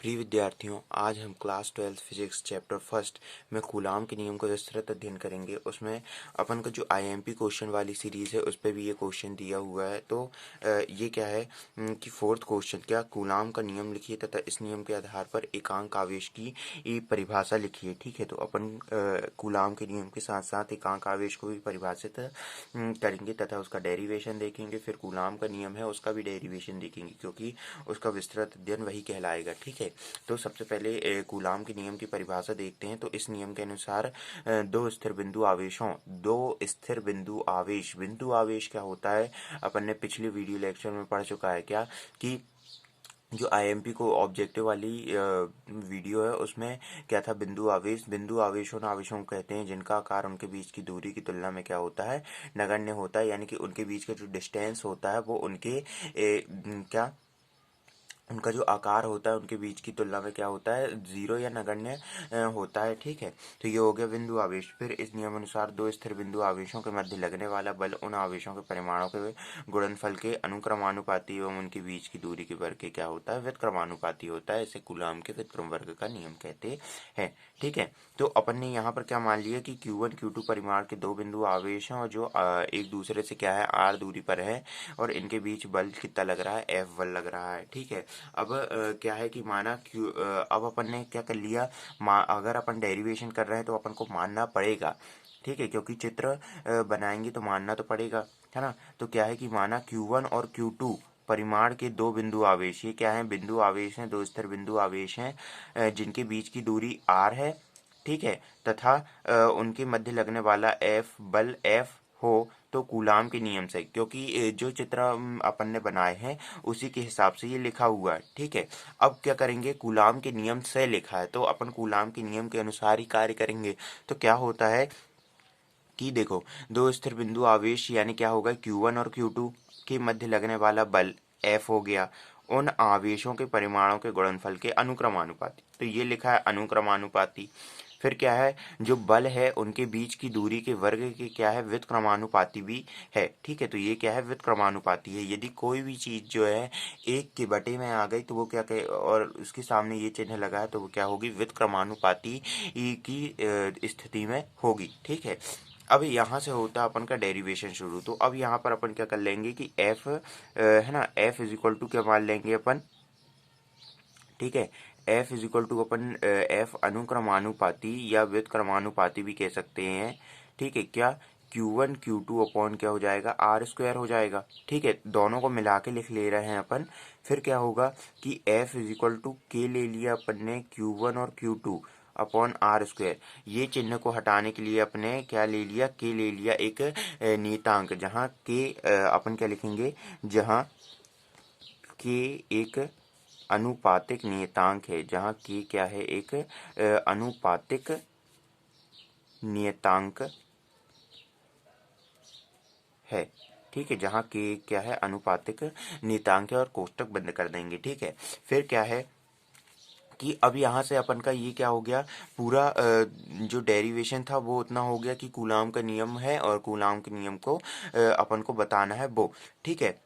प्रिय विद्यार्थियों, आज हम क्लास 12 फिजिक्स चैप्टर फर्स्ट में कूलाम के नियम का विस्तृत अध्ययन करेंगे। उसमें अपन का जो आईएमपी क्वेश्चन वाली सीरीज है उस पर भी ये क्वेश्चन दिया हुआ है। तो ये क्या है कि फोर्थ क्वेश्चन, क्या कूलाम का नियम लिखिए तथा इस नियम के आधार पर एकांक आवेश की परिभाषा लिखिए। ठीक है, तो अपन कूलाम के नियम के साथ साथ एकांक आवेश को भी परिभाषित करेंगे तथा उसका डेरिवेशन देखेंगे। फिर कूलाम का नियम है उसका भी डेरिवेशन देखेंगे, क्योंकि उसका विस्तृत अध्ययन वही कहलाएगा। ठीक है, तो सबसे पहले कूलाम के नियम की परिभाषा देखते हैं। तो इस नियम के अनुसार दो स्थिर बिंदु आवेश क्या होता है, अपन ने पिछले वीडियो लेक्चर में पढ़ चुका है। क्या कि जो आईएमपी को ऑब्जेक्टिव वाली वीडियो है उसमें क्या था, बिंदु आवेश उन आवेशों को कहते हैं जिनका आकार उनके बीच की दूरी की तुलना में क्या होता है, नगण्य होता है। यानी कि उनके बीच का जो डिस्टेंस होता है वो उनका जो आकार होता है उनके बीच की तुलना में क्या होता है, जीरो या नगण्य होता है। ठीक है, तो ये हो गया बिंदु आवेश। फिर इस नियम अनुसार दो स्थिर बिंदु आवेशों के मध्य लगने वाला बल उन आवेशों के परिमाणों के गुणनफल के अनुक्रमानुपाती एवं उनके बीच की दूरी के वर्ग के क्या होता है, व्युत्क्रमानुपाती होता है। इसे कूलाम के व्युत्क्रम वर्ग का नियम कहते हैं। ठीक है, तो अपन ने यहाँ पर क्या मान लिया कि Q1 Q2 परिमाण के दो बिंदु आवेश हैं और जो एक दूसरे से क्या है, r दूरी पर है और इनके बीच बल कितना लग रहा है, F बल लग रहा है। ठीक है, अब क्या है कि माना अब अपन ने क्या कर लिया, अगर अपन डेरिवेशन कर रहे हैं तो अपन को मानना पड़ेगा। ठीक है, क्योंकि चित्र बनाएंगे तो मानना तो पड़ेगा, है ना। तो क्या है कि माना Q1 और Q2 परिमाण के दो बिंदु आवेश, ये क्या है, बिंदु आवेश हैं, दो स्थिर बिंदु आवेश हैं जिनके बीच की दूरी r है। ठीक है, तथा उनके मध्य लगने वाला बल F हो तो कूलाम के नियम से, क्योंकि जो चित्र अपन ने बनाए हैं उसी के हिसाब से ये लिखा हुआ है। ठीक है, अब क्या करेंगे, कूलाम के नियम से लिखा है तो अपन कूलाम के नियम के अनुसार ही कार्य करेंगे। तो क्या होता है कि देखो, दो स्थिर बिंदु आवेश यानी क्या होगा, Q1 और Q2 के मध्य लगने वाला बल F हो गया उन आवेशों के परिमाणों के गुणनफल के अनुक्रमानुपाती। तो ये लिखा है अनुक्रमानुपाती। फिर क्या है, जो बल है उनके बीच की दूरी के वर्ग के क्या है, व्युत्क्रमानुपाती भी है। ठीक है, तो ये क्या है, व्युत्क्रमानुपाती है। यदि कोई भी चीज जो है एक के बटे में आ गई तो वो क्या कहे, और उसके सामने ये चिन्ह लगा है तो वो क्या होगी, व्युत्क्रमानुपाती की स्थिति में होगी। ठीक है, अब यहाँ से होता है अपन का डेरिवेशन शुरू। तो अब यहाँ पर अपन क्या कर लेंगे कि F है ना, F इज इक्वल टू क्या मान लेंगे अपन। ठीक है, F इज इक्वल टू अपन F अनुक्रमानुपाती या व्युत्क्रमानुपाती भी कह सकते हैं। ठीक है, क्या Q1 Q2 अपॉन क्या हो जाएगा, R स्क्वायर हो जाएगा। ठीक है, दोनों को मिला के लिख ले रहे हैं अपन। फिर क्या होगा कि F is equal to K ले लिया अपन ने Q1 और Q2 अपॉन R स्क्वायर। ये चिन्ह को हटाने के लिए अपने क्या ले लिया, K ले लिया एक नियतांक, जहाँ K अपन क्या लिखेंगे, जहाँ K एक अनुपातिक नियतांक है, जहाँ k क्या है, एक अनुपातिक नियतांक है। ठीक है, जहाँ k क्या है, अनुपातिक नियतांक है, और कोष्टक बंद कर देंगे। ठीक है, फिर क्या है कि अब यहाँ से अपन का ये क्या हो गया, पूरा जो डेरिवेशन था वो उतना हो गया कि कूलाम का नियम है और कूलाम के नियम को अपन को बताना है वो। ठीक है,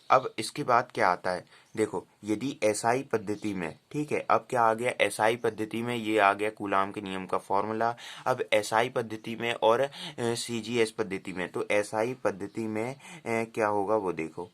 अब इसके बाद क्या आता है, देखो, यदि एसआई पद्धति में, ठीक है, अब क्या आ गया, एसआई पद्धति में ये आ गया कूलाम के नियम का फॉर्मूला। अब एसआई पद्धति में और सीजीएस पद्धति में, तो एसआई पद्धति में क्या होगा वो देखो।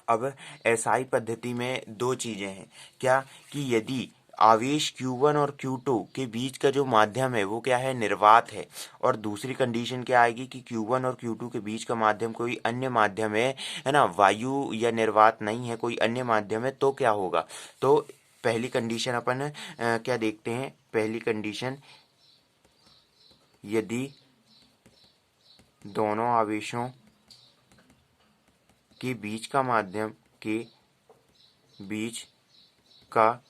अब एसआई पद्धति में दो चीजें हैं, क्या कि यदि आवेश Q1 और Q2 के बीच का जो माध्यम है वो क्या है, निर्वात है। और दूसरी कंडीशन क्या आएगी कि Q1 और Q2 के बीच का माध्यम कोई अन्य माध्यम है ना, वायु या निर्वात नहीं है, कोई अन्य माध्यम है, तो क्या होगा। तो पहली कंडीशन अपन क्या देखते हैं, पहली कंडीशन, यदि दोनों आवेशों के बीच का माध्यम के बीच का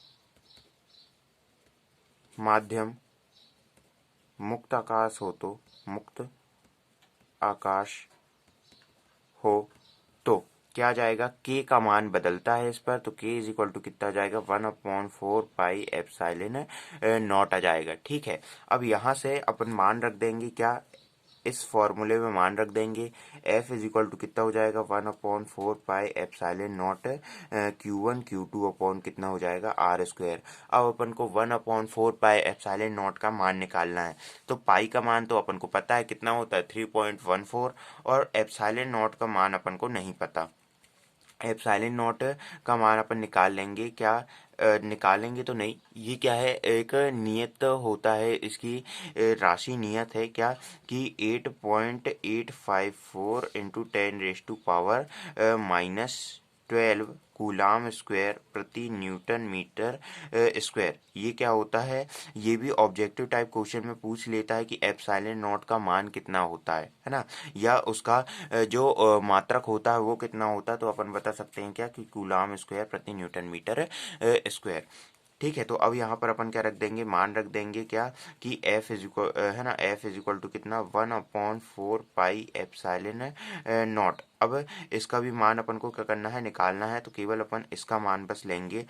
माध्यम मुक्त आकाश हो तो क्या आ जाएगा, k का मान बदलता है इस पर, तो k इज इक्वल टू कितना आ जाएगा, 1/4 पाई एप्सिलॉन नॉट आ जाएगा। ठीक है, अब यहाँ से अपन मान रख देंगे क्या, इस फॉर्मूले में मान रख देंगे। F इज इक्वल टू कितना हो जाएगा 1/4 pi epsilon not Q1 Q2 upon कितना हो जाएगा R²। अब अपन को 1/4 पाई एप्सिलॉन नॉट का मान निकालना है। तो पाई का मान तो अपन को पता है कितना होता है 3.14, और एप्सिलॉन नॉट का मान अपन को नहीं पता। एप्सिलॉन नॉट का मान अपन निकाल लेंगे, क्या निकालेंगे तो नहीं, ये क्या है, एक नियत होता है, इसकी राशि नियत है क्या कि 8.854 इंटू 10⁻⁻⁻12 कूलाम स्क्वायर प्रति न्यूटन मीटर स्क्वायर। ये क्या होता है, ये भी ऑब्जेक्टिव टाइप क्वेश्चन में पूछ लेता है कि एप्सिलॉन नॉट का मान कितना होता है ना, या उसका जो मात्रक होता है वो कितना होता है। तो अपन बता सकते हैं क्या कि कूलाम स्क्वायर प्रति न्यूटन मीटर स्क्वायर। ठीक है, तो अब यहाँ पर अपन क्या रख देंगे, मान रख देंगे क्या कि F इज इक्वल है ना, F इज इक्वल टू कितना 1/4 पाई एप्सिलॉन नॉट। अब इसका भी मान अपन को क्या करना है, निकालना है, तो केवल अपन इसका मान बस लेंगे।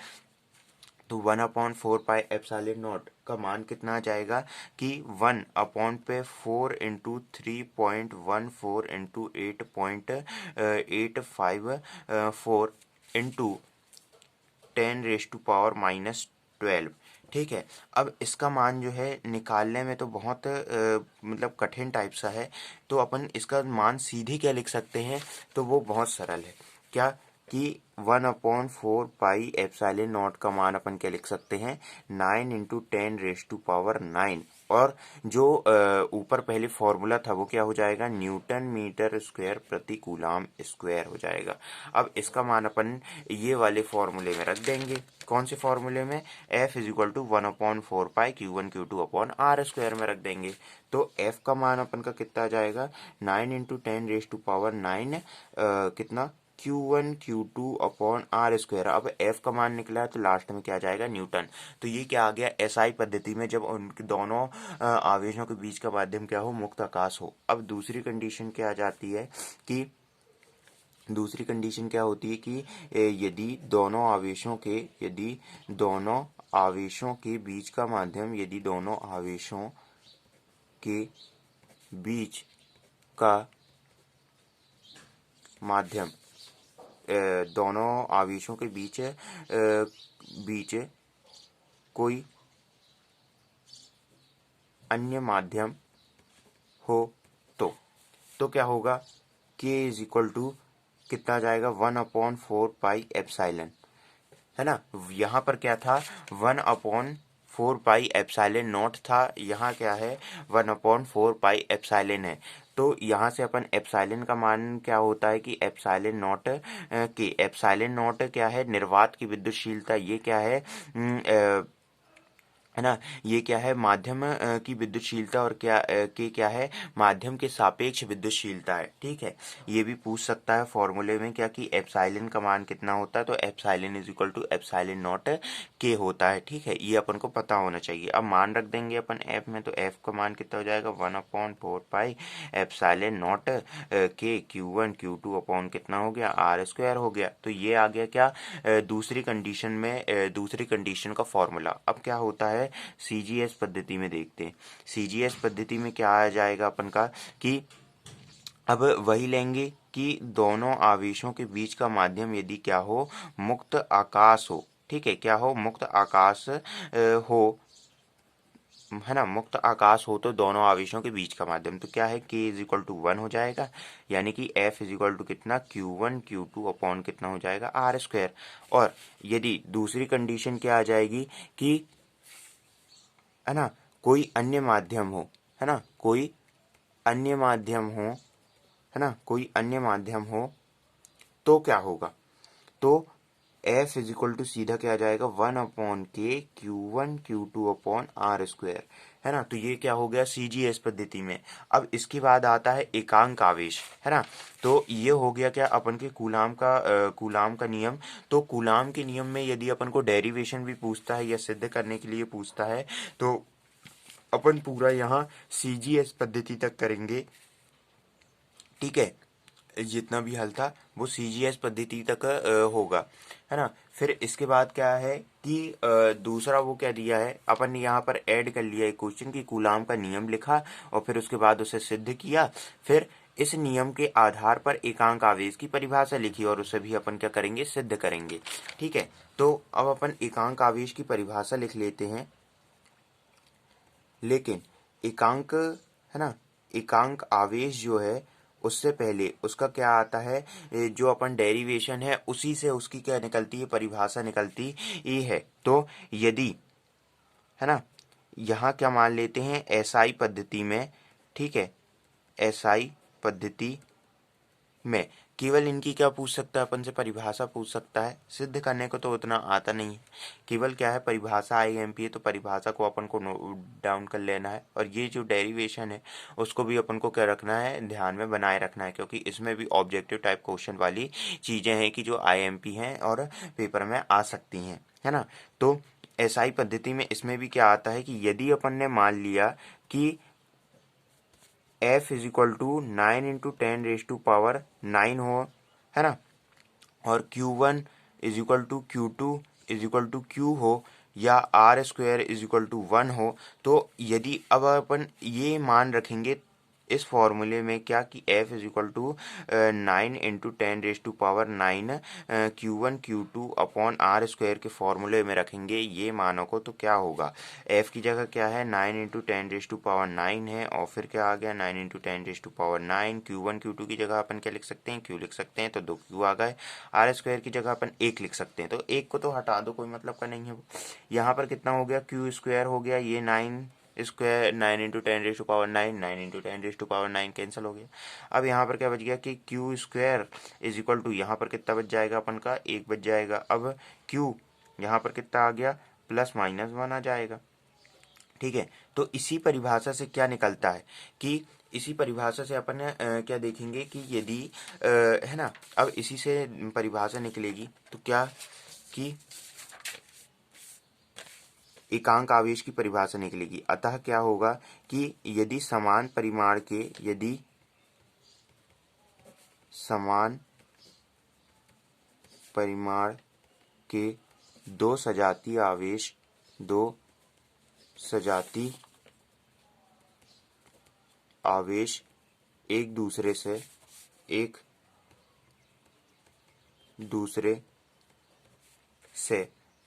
तो 1/4 पाई एप्सिलॉन नॉट का मान कितना आ जाएगा कि 1/4 इंटू 3.14 इंटू 8.854 इंटू 10⁻⁻12। ठीक है, अब इसका मान जो है निकालने में तो बहुत मतलब कठिन टाइप सा है। तो अपन इसका मान सीधे क्या लिख सकते हैं, तो वो बहुत सरल है, क्या कि 1/4 पाई एप्सिलॉन नॉट का मान अपन क्या लिख सकते हैं 9 इंटू 10⁻⁹। और जो ऊपर पहले फॉर्मूला था वो क्या हो जाएगा, न्यूटन मीटर स्क्वायर प्रति कूलाम स्क्वायर हो जाएगा। अब इसका मान अपन ये वाले फॉर्मूले में रख देंगे। कौन से फॉर्मूले में, F is equal to 1/4 pi Q1 Q2 upon R² में रख देंगे। तो F का मान अपन का कितना आ जाएगा 9 इंटू 10⁻⁹ कितना Q1 Q2 अपॉन R²। अब F का मान निकला है तो लास्ट में क्या आ जाएगा, न्यूटन। तो ये क्या आ गया, SI पद्धति में जब उनके दोनों आवेशों के बीच का माध्यम क्या हो, मुक्त आकाश हो। अब दूसरी कंडीशन क्या आ जाती है कि दूसरी कंडीशन क्या होती है कि यदि दोनों आवेशों के बीच का माध्यम, यदि दोनों आवेशों के बीच का माध्यम दोनों आवेशों के बीच कोई अन्य माध्यम हो तो क्या होगा, K इज इक्वल टू कितना आ जाएगा 1/4 पाई एप्सिलॉन, है ना। यहाँ पर क्या था 1/4 पाई एप्सिलॉन नॉट था, यहाँ क्या है 1/4 पाई एप्सिलॉन है। तो यहाँ से अपन एप्सिलॉन का मान क्या होता है कि एप्सिलॉन नॉट के, एप्सिलॉन नॉट क्या है, निर्वात की विद्युतशीलता, ये क्या है ना, ये क्या है माध्यम की विद्युतशीलता, और क्या है माध्यम के सापेक्ष विद्युतशीलता है। ठीक है, ये भी पूछ सकता है फॉर्मूले में क्या कि एप्सिलॉन का मान कितना होता है, तो epsilon is equal to epsilon naught के होता है। ठीक है, ये अपन को पता होना चाहिए। अब मान रख देंगे अपन एफ में, तो एफ का मान कितना हो जाएगा 1/4 पाई एप्सिलॉन नॉट के Q1 Q2 अपॉन कितना हो गया R² हो गया। तो ये आ गया क्या दूसरी कंडीशन में, दूसरी कंडीशन का फॉर्मूला। अब क्या होता है CGS पद्धति में देखते हैं। CGS पद्धति में क्या आ जाएगा अपन का कि अब वही लेंगे कि दोनों आवेशों के बीच का माध्यम यदि क्या हो, मुक्त आकाश हो। ठीक है, क्या हो, मुक्त आकाश हो, है ना, मुक्त आकाश हो तो दोनों आवेशों के बीच का माध्यम तो क्या है K इज इक्वल टू 1 हो जाएगा, यानी कि F इज इक्वल टू कितना Q1 Q2 अपॉन कितना हो जाएगा R²। और यदि दूसरी कंडीशन क्या आ जाएगी कि, है ना, कोई अन्य माध्यम हो, है ना, कोई अन्य माध्यम हो, है ना, कोई अन्य माध्यम हो तो क्या होगा, तो F इज इक्वल टू सीधा क्या आ जाएगा 1/K Q1 Q2 upon R², है ना। तो ये क्या हो गया CGS पद्धति में। अब इसके बाद आता है एकांक आवेश, है ना। तो ये हो गया क्या अपन के कूलाम का नियम। तो कूलाम के नियम में यदि अपन को डेरिवेशन भी पूछता है या सिद्ध करने के लिए पूछता है तो अपन पूरा यहाँ CGS पद्धति तक करेंगे। ठीक है, जितना भी हल था वो CGS पद्धति तक होगा, है ना। फिर इसके बाद क्या है कि दूसरा वो क्या दिया है, अपन ने यहाँ पर ऐड कर लिया एक क्वेश्चन कि कूलाम का नियम लिखा और फिर उसके बाद उसे सिद्ध किया, फिर इस नियम के आधार पर एकांक आवेश की परिभाषा लिखी और उसे भी अपन क्या करेंगे, सिद्ध करेंगे। ठीक है, तो अब अपन एकांक आवेश की परिभाषा लिख लेते हैं। लेकिन एकांक है ना, एकांक आवेश जो है उससे पहले उसका क्या आता है, जो अपन डेरिवेशन है उसी से उसकी क्या निकलती है, परिभाषा निकलती ही है। तो यदि है ना, यहाँ क्या मान लेते हैं, एसआई पद्धति में, ठीक है, एसआई पद्धति में केवल इनकी क्या पूछ सकता है अपन से, परिभाषा पूछ सकता है। सिद्ध करने को तो उतना आता नहीं है, केवल क्या है, परिभाषा आईएमपी है तो परिभाषा को अपन को नोट डाउन कर लेना है, और ये जो डेरिवेशन है उसको भी अपन को क्या रखना है, ध्यान में बनाए रखना है, क्योंकि इसमें भी ऑब्जेक्टिव टाइप क्वेश्चन वाली चीज़ें हैं कि जो आईएमपी हैं और पेपर में आ सकती हैं, है ना। तो एसआई पद्धति में इसमें भी क्या आता है कि यदि अपन ने मान लिया कि F इज इक्वल टू 9 × 10⁻⁹ हो, है ना, और Q1 is equal to Q2 is equal to Q हो, या R² इज इक्वल टू 1 हो, तो यदि अब अपन ये मान रखेंगे इस फॉर्मूले में क्या कि F is equal to 9 × 10⁻⁹ Q1 Q2 upon R² के फॉर्मूले में रखेंगे ये मानों को, तो क्या होगा, F की जगह क्या है, 9 × 10⁻⁹ है, और फिर क्या आ गया, 9 × 10⁻⁹ Q1 Q2 की जगह अपन क्या लिख सकते हैं, Q लिख सकते हैं, तो 2 Q आ गए। R² की जगह अपन 1 लिख सकते हैं, तो 1 को तो हटा दो, कोई मतलब का नहीं है वो। यहाँ पर कितना हो गया, Q² हो गया, ये 9 स्क्वायर 9 × 10⁻⁹ 9 × 10⁻⁹ कैंसिल हो गया। अब यहाँ पर क्या बच गया कि Q² इज इक्वल टू, यहाँ पर कितना बच जाएगा अपन का, 1 बच जाएगा। अब Q यहाँ पर कितना आ गया, +-1 आ जाएगा। ठीक है, तो इसी परिभाषा से क्या निकलता है कि इसी परिभाषा से अपन क्या देखेंगे कि यदि है ना, अब इसी से परिभाषा निकलेगी तो क्या कि एकांक आवेश की परिभाषा निकलेगी। अतः क्या होगा कि यदि समान परिमाण के, यदि समान परिमाण के दो सजातीय आवेश, दो सजातीय आवेश एक दूसरे से,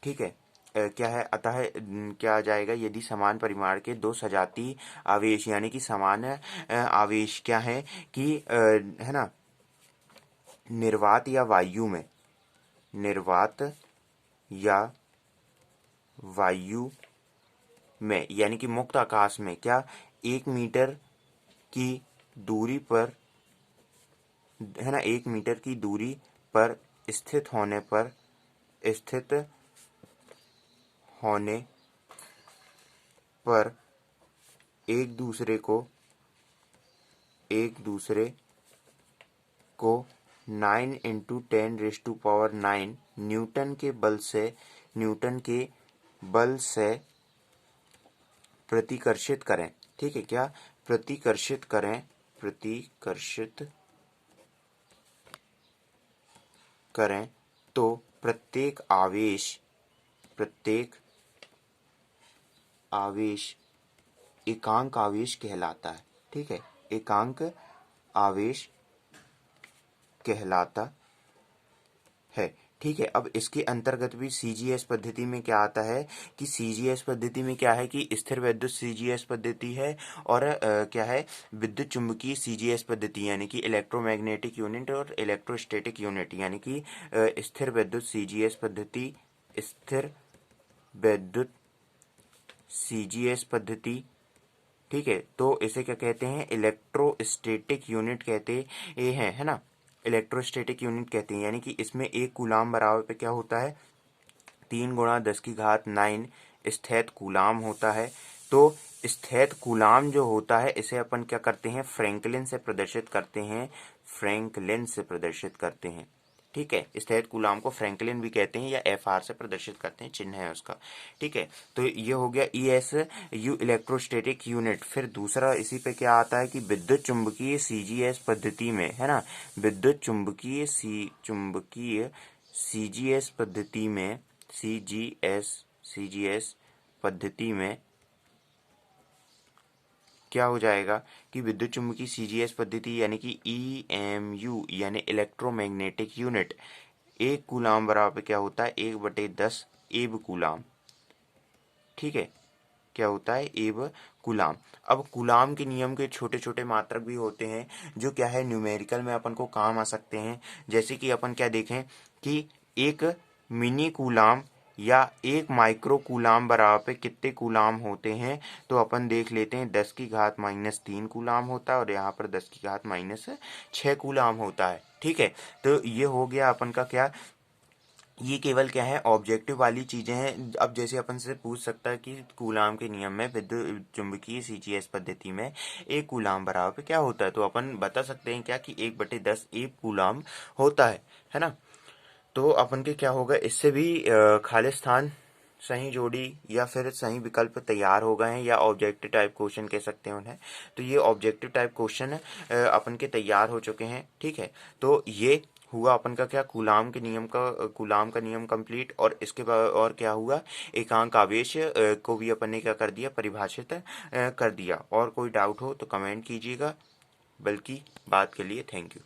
ठीक है, क्या है, अतः क्या आ जाएगा, यदि समान परिमाण के दो सजातीय आवेश, यानी कि समान आवेश क्या है कि है ना, निर्वात या वायु में, निर्वात या वायु में, यानी कि मुक्त आकाश में, क्या 1 मीटर की दूरी पर, है ना, 1 मीटर की दूरी पर स्थित होने पर एक दूसरे को 9 × 10⁻⁹ न्यूटन के बल से प्रतिकर्षित करें। ठीक है, क्या प्रतिकर्षित करें तो प्रत्येक आवेश एकांक आवेश कहलाता है। ठीक है, एकांक आवेश कहलाता है। ठीक है, अब इसके अंतर्गत भी सीजीएस पद्धति में क्या आता है कि सीजीएस पद्धति में क्या है कि स्थिर विद्युत सीजीएस पद्धति है, और क्या है, विद्युत चुंबकीय सीजीएस पद्धति, यानी कि इलेक्ट्रोमैग्नेटिक यूनिट और इलेक्ट्रोस्टैटिक यूनिट, यानी कि स्थिर विद्युत सीजीएस पद्धति, स्थिर विद्युत सीजीएस पद्धति। ठीक है, तो इसे क्या कहते हैं, इलेक्ट्रोस्टैटिक यूनिट कहते हैं, है ना, इलेक्ट्रोस्टैटिक यूनिट कहते हैं, यानी कि इसमें 1 कूलाम बराबर पे क्या होता है, 3 × 10⁹ स्थैत कूलाम होता है। तो स्थैत कूलाम जो होता है इसे अपन क्या करते हैं, फ्रैंकलिन से प्रदर्शित करते हैं। ठीक है, स्थैत कूलाम को फ्रैंकलिन भी कहते हैं या FR से प्रदर्शित करते हैं, चिन्ह है उसका। ठीक है, तो ये हो गया ESU इलेक्ट्रोस्टैटिक यूनिट। फिर दूसरा इसी पे क्या आता है कि विद्युत चुंबकीय CGS पद्धति में, है ना, विद्युत चुंबकीय CGS पद्धति में सीजीएस पद्धति में क्या हो जाएगा कि विद्युत चुम्बकीय सीजीएस पद्धति यानी कि ईएमयू यानी इलेक्ट्रोमैग्नेटिक यूनिट 1 कूलाम बराबर क्या होता है 1/10 एब कूलाम। ठीक है, क्या होता है एब कूलाम। अब कूलाम के नियम के छोटे छोटे मात्रक भी होते हैं जो क्या है न्यूमेरिकल में अपन को काम आ सकते हैं। जैसे कि अपन क्या देखें कि एक मिनी कूलाम या एक माइक्रो कूलाम बराबर पे कितने कूलाम होते हैं, तो अपन देख लेते हैं 10⁻³ कूलाम होता है और यहाँ पर 10⁻6 कूलाम होता है। ठीक है, तो ये हो गया अपन का क्या, ये केवल क्या है ऑब्जेक्टिव वाली चीजें हैं। अब जैसे अपन से पूछ सकता है कि कूलाम के नियम में विद्युत चुंबकीय सीजीएस पद्धति में 1 कूलाम बराबर क्या होता है, तो अपन बता सकते हैं क्या कि 1/10 1 कूलाम होता है ना। तो अपन के क्या होगा, इससे भी खालिस्तान सही जोड़ी या फिर सही विकल्प तैयार हो गए हैं, या ऑब्जेक्टिव टाइप क्वेश्चन कह सकते हैं उन्हें। तो ये ऑब्जेक्टिव टाइप क्वेश्चन अपन के तैयार हो चुके हैं। ठीक है, तो ये हुआ अपन का क्या कूलाम का नियम कंप्लीट। और इसके बाद और क्या हुआ, एकांक आवेश को भी अपन ने क्या कर दिया, परिभाषित कर दिया। और कोई डाउट हो तो कमेंट कीजिएगा। बल्कि बात के लिए थैंक यू।